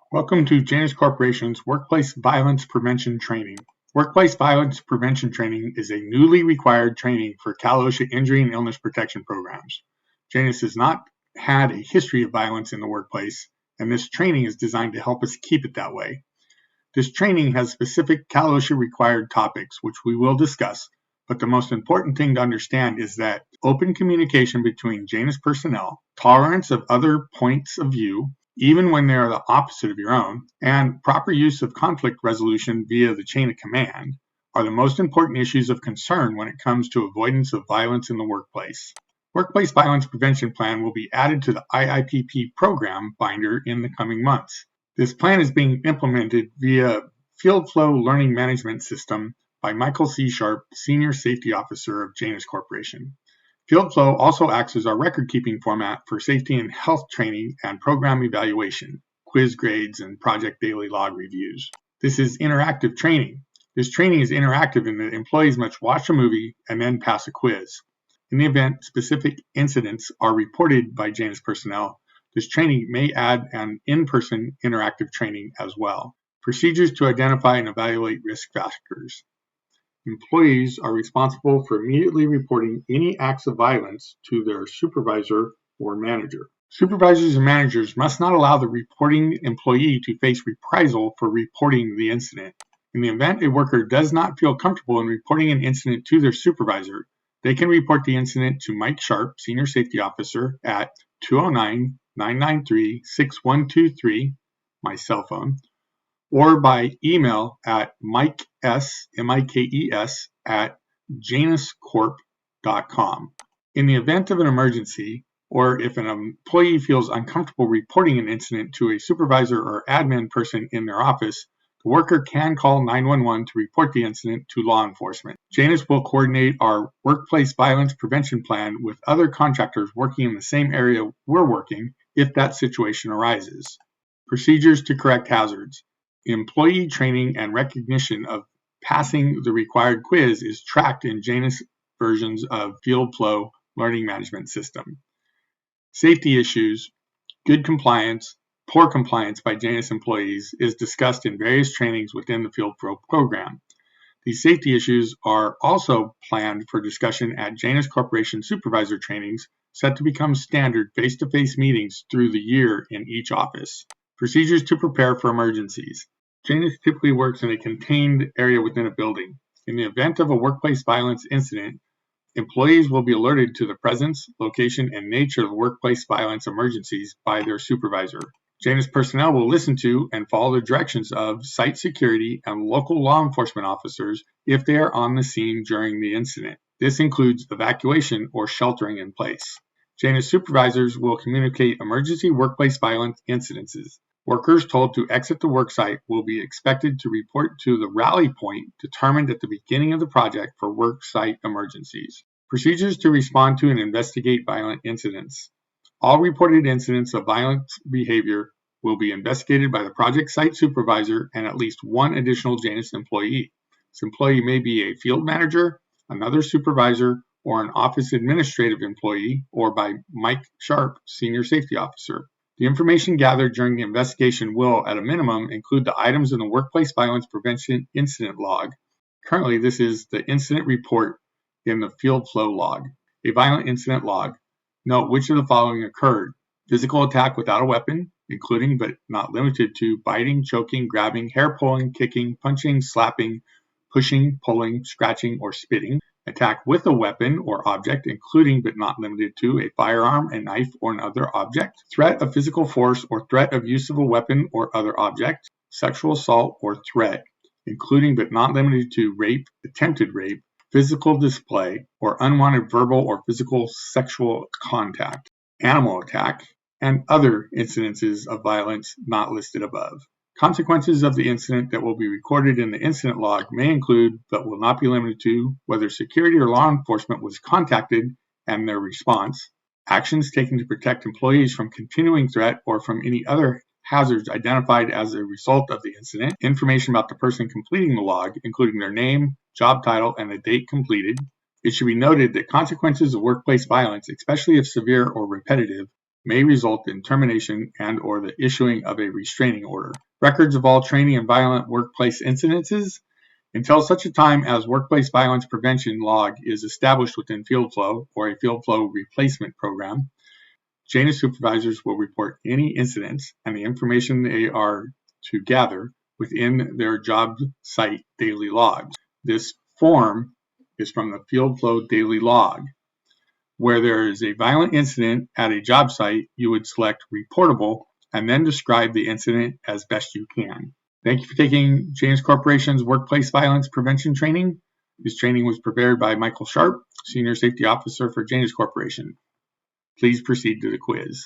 Welcome to Janus Corporation's Workplace Violence Prevention Training. Workplace Violence Prevention Training is a newly required training for Cal OSHA injury and illness protection programs. Janus has not had a history of violence in the workplace, and this training is designed to help us keep it that way. This training has specific Cal OSHA required topics, which we will discuss, but the most important thing to understand is that open communication between Janus personnel, tolerance of other points of view, even when they are the opposite of your own, and proper use of conflict resolution via the chain of command are the most important issues of concern when it comes to avoidance of violence in the workplace. Workplace Violence Prevention Plan will be added to the IIPP program binder in the coming months. This plan is being implemented via Field Flow Learning Management System by Michael C. Sharp, Senior Safety Officer of Janus Corporation. Field Flow also acts as our record-keeping format for safety and health training and program evaluation, quiz grades, and project daily log reviews. This is interactive training. This training is interactive in that employees must watch a movie and then pass a quiz. In the event specific incidents are reported by Janus personnel, this training may add an in-person interactive training as well. Procedures to identify and evaluate risk factors. Employees are responsible for immediately reporting any acts of violence to their supervisor or manager. Supervisors and managers must not allow the reporting employee to face reprisal for reporting the incident. In the event a worker does not feel comfortable in reporting an incident to their supervisor, they can report the incident to Mike Sharp, Senior Safety Officer, at 209-993-6123, my cell phone, or by email at mikes, M-I-K-E-S, at januscorp.com. In the event of an emergency, or if an employee feels uncomfortable reporting an incident to a supervisor or admin person in their office, the worker can call 911 to report the incident to law enforcement. Janus will coordinate our workplace violence prevention plan with other contractors working in the same area we're working if that situation arises. Procedures to correct hazards. Employee training and recognition of passing the required quiz is tracked in Janus versions of Field Flow Learning Management System. Safety issues, good compliance, poor compliance by Janus employees is discussed in various trainings within the Field Flow program. These safety issues are also planned for discussion at Janus Corporation supervisor trainings set to become standard face-to-face meetings through the year in each office. Procedures to prepare for emergencies. Janus typically works in a contained area within a building. In the event of a workplace violence incident, employees will be alerted to the presence, location, and nature of workplace violence emergencies by their supervisor. Janus personnel will listen to and follow the directions of site security and local law enforcement officers if they are on the scene during the incident. This includes evacuation or sheltering in place. Janus supervisors will communicate emergency workplace violence incidences. Workers told to exit the worksite will be expected to report to the rally point determined at the beginning of the project for worksite emergencies. Procedures to respond to and investigate violent incidents. All reported incidents of violent behavior will be investigated by the project site supervisor and at least one additional Janus employee. This employee may be a field manager, another supervisor, or an office administrative employee, or by Mike Sharp, Senior Safety Officer. The information gathered during the investigation will, at a minimum, include the items in the Workplace Violence Prevention Incident Log. Currently, this is the incident report in the Field Flow Log. A violent incident log. Note which of the following occurred. Physical attack without a weapon, including but not limited to biting, choking, grabbing, hair pulling, kicking, punching, slapping, pushing, pulling, scratching, or spitting. Attack with a weapon or object, including but not limited to a firearm, a knife, or another object. Threat of physical force or threat of use of a weapon or other object. Sexual assault or threat, including but not limited to rape, attempted rape, physical display, or unwanted verbal or physical sexual contact. Animal attack, and other incidences of violence not listed above. Consequences of the incident that will be recorded in the incident log may include, but will not be limited to, whether security or law enforcement was contacted and their response, actions taken to protect employees from continuing threat or from any other hazards identified as a result of the incident, information about the person completing the log, including their name, job title, and the date completed. It should be noted that consequences of workplace violence, especially if severe or repetitive, may result in termination and/or the issuing of a restraining order. Records of all training and violent workplace incidences. Until such a time as workplace violence prevention log is established within FieldFlow or a FieldFlow replacement program, Janus supervisors will report any incidents and the information they are to gather within their job site daily logs. This form is from the FieldFlow daily log. Where there is a violent incident at a job site, you would select Reportable and then describe the incident as best you can. Thank you for taking Janus Corporation's Workplace Violence Prevention Training. This training was prepared by Michael Sharp, Senior Safety Officer for Janus Corporation. Please proceed to the quiz.